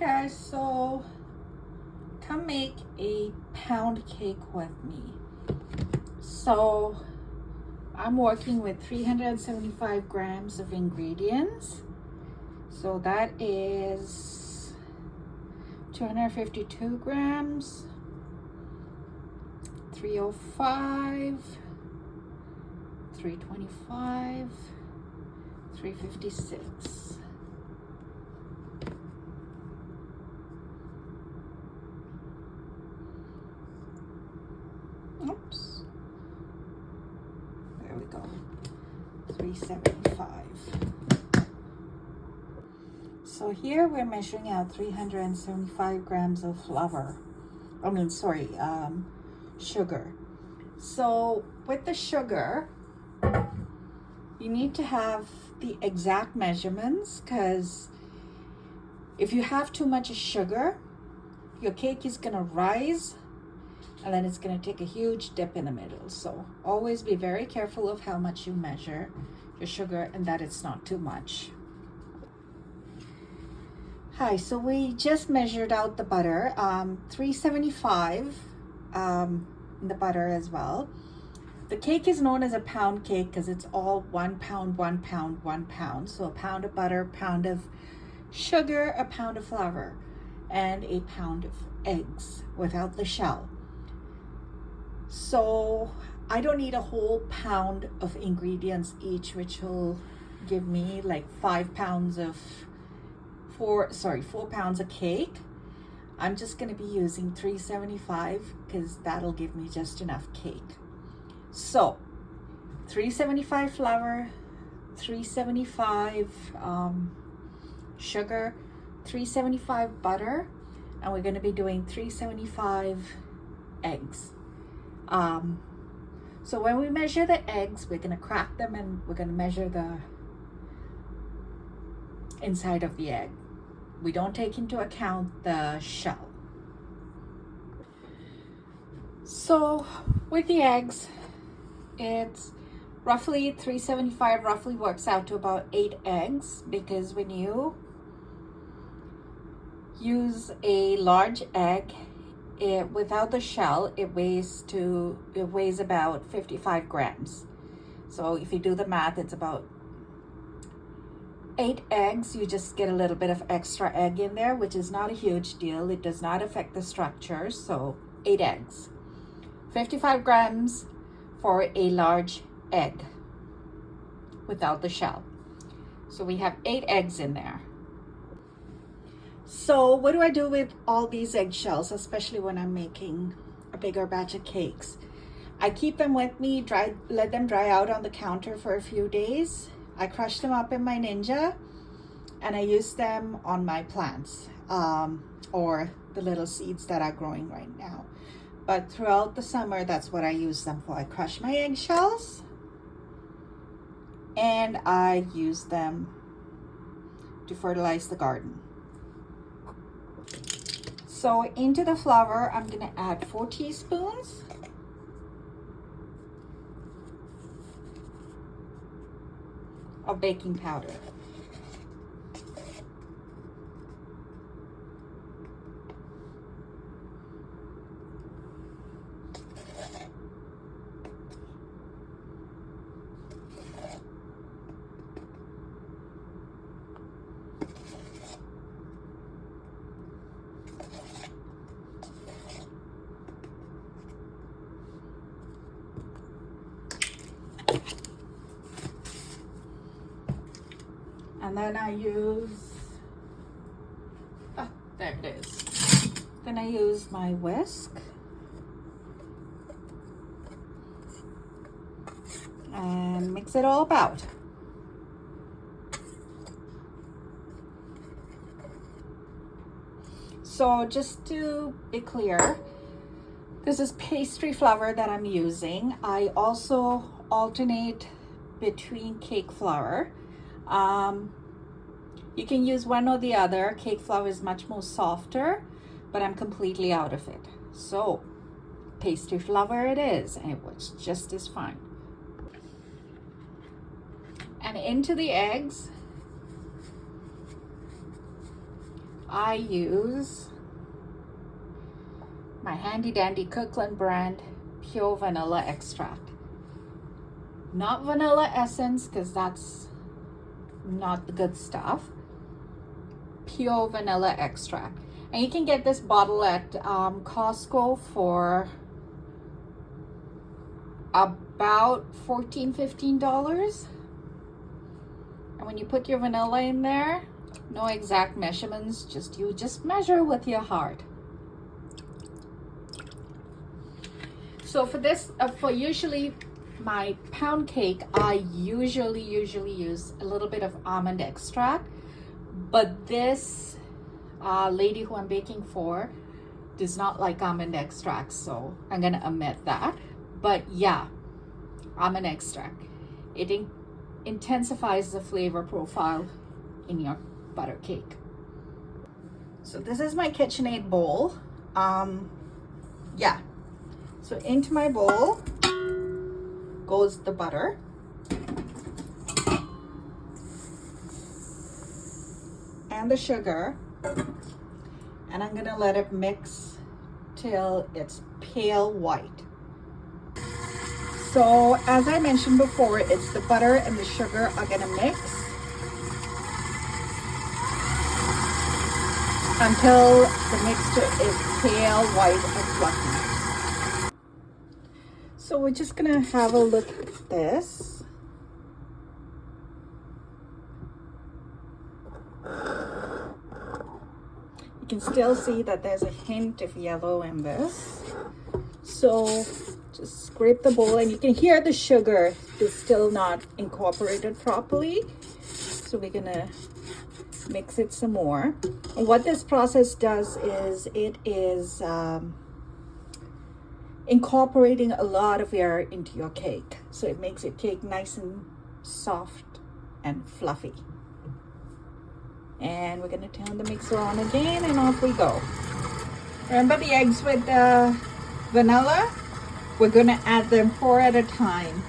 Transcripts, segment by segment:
guys, so come make a pound cake with me. So I'm working with 375 grams of ingredients. So that is 252 grams, 305, 325, 356. Oops. There we go. 375. So here we're measuring out 375 grams of sugar. So with the sugar, you need to have the exact measurements, because if you have too much sugar, your cake is gonna rise and then it's gonna take a huge dip in the middle. So always be very careful of how much you measure your sugar and that it's not too much. Hi, so we just measured out the butter, 375 the butter as well. The cake is known as a pound cake because it's all 1 pound, 1 pound, 1 pound. So a pound of butter, pound of sugar, a pound of flour, and a pound of eggs without the shell. So I don't need a whole pound of ingredients each, which will give me like 4 pounds of cake. I'm just going to be using 375 because that'll give me just enough cake. So 375 flour, 375 sugar, 375 butter, and we're going to be doing 375 eggs. So when we measure the eggs, we're going to crack them and we're going to measure the inside of the egg. We don't take into account the shell. So with the eggs, it's roughly 375 roughly works out to about 8 eggs, because when you use a large egg, without the shell, it weighs about 55 grams. So if you do the math, it's about 8 eggs. You just get a little bit of extra egg in there, which is not a huge deal. It does not affect the structure. So 8 eggs, 55 grams for a large egg without the shell. So we have 8 eggs in there. So what do I do with all these eggshells, especially when I'm making a bigger batch of cakes? I keep them with me, let them dry out on the counter for a few days. I crush them up in my Ninja and I use them on my plants, or the little seeds that are growing right now. But throughout the summer, that's what I use them for. I crush my eggshells and I use them to fertilize the garden. So into the flour, I'm gonna add 4 teaspoons. Of baking powder. And then I use, there it is. Then I use my whisk. And mix it all about. So just to be clear, this is pastry flour that I'm using. I also alternate between cake flour. You can use one or the other. Cake flour is much more softer, but I'm completely out of it. So pastry flour it is, and it works just as fine. And into the eggs, I use my handy dandy Kirkland brand pure vanilla extract. Not vanilla essence, because that's not the good stuff. Pure vanilla extract. And you can get this bottle at Costco for about $14-15. And when you put your vanilla in there, no exact measurements, you just measure with your heart. So for this, for usually my pound cake, I usually use a little bit of almond extract, but this lady who I'm baking for does not like almond extract, so I'm gonna omit that. But yeah, almond extract. It intensifies the flavor profile in your butter cake. So this is my KitchenAid bowl. Yeah. So into my bowl goes the butter. And the sugar. And I'm gonna let it mix till it's pale white. So as I mentioned before, it's the butter and the sugar are gonna mix until the mixture is pale white and fluffy. So we're just gonna have a look at this. You can still see that there's a hint of yellow in this. So just scrape the bowl, and you can hear the sugar is still not incorporated properly. So we're gonna mix it some more. And what this process does is it is incorporating a lot of air into your cake. So it makes your cake nice and soft and fluffy. And we're gonna turn the mixer on again, and off we go. Remember the eggs with the vanilla? We're gonna add them 4 at a time.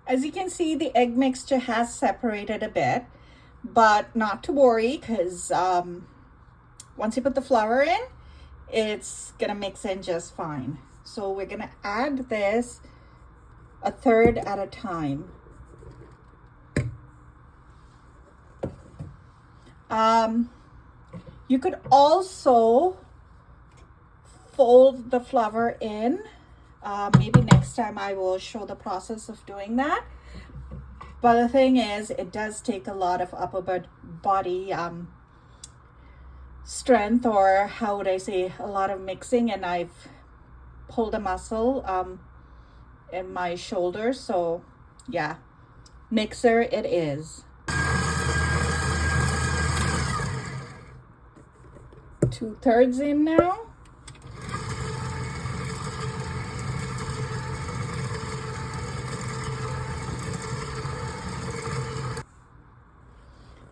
As you can see, the egg mixture has separated a bit, but not to worry, because once you put the flour in, it's gonna mix in just fine. So we're gonna add this 1/3 at a time. You could also fold the flour in. Maybe next time I will show the process of doing that. But the thing is, it does take a lot of upper body strength, or how would I say, a lot of mixing, and I've pulled a muscle in my shoulder. So yeah, mixer it is. 2/3 in now.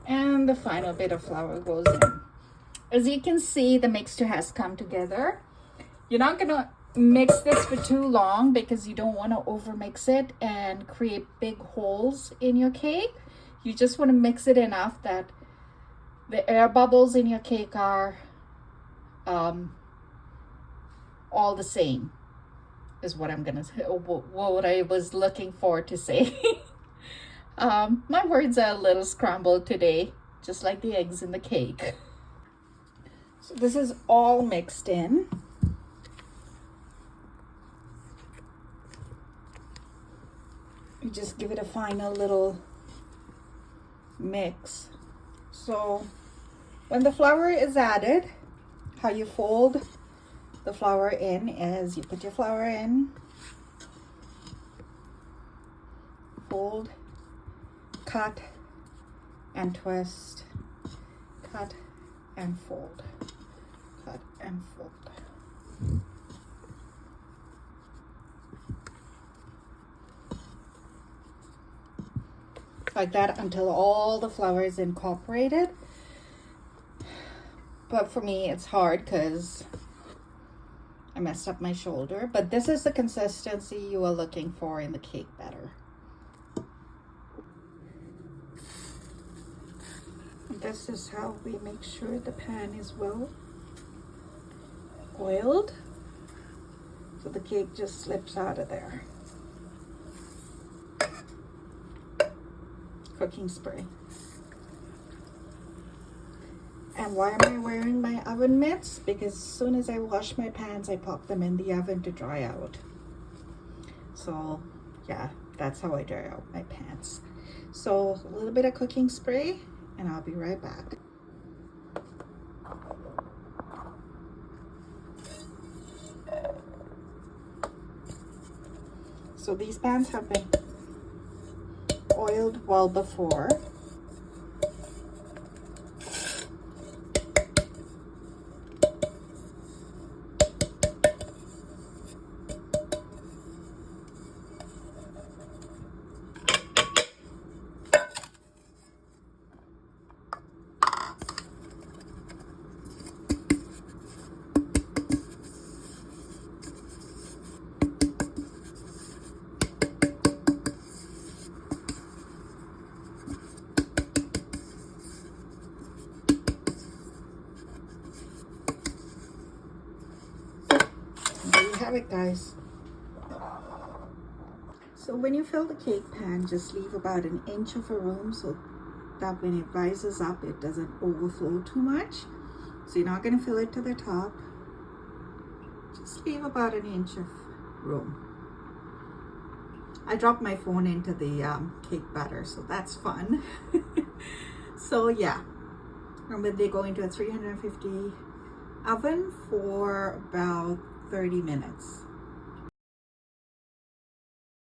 And the final bit of flour goes in. As you can see, the mixture has come together. You're not gonna mix this for too long, because you don't want to over mix it and create big holes in your cake. You just want to mix it enough that the air bubbles in your cake are all the same, is what I'm gonna say, what I was looking for to say. My words are a little scrambled today, just like the eggs in the cake. So this is all mixed in. You just give it a final little mix. So when the flour is added, how you fold the flour in is you put your flour in, fold, cut and twist, cut and fold, cut and fold. Like that until all the flour is incorporated. But for me, it's hard because I messed up my shoulder. But this is the consistency you are looking for in the cake batter. This is how we make sure the pan is well oiled, so the cake just slips out of there. Cooking spray. And why am I wearing my oven mitts? Because as soon as I wash my pans, I pop them in the oven to dry out. So yeah, that's how I dry out my pans. So a little bit of cooking spray, and I'll be right back. So these pans have been oiled well before. There you have it, guys. So when you fill the cake pan, just leave about an inch of a room so that when it rises up, it doesn't overflow too much. So you're not going to fill it to the top. Just leave about an inch of room. I dropped my phone into the cake batter, so that's fun. So yeah, remember they go into a 350 oven for about 30 minutes.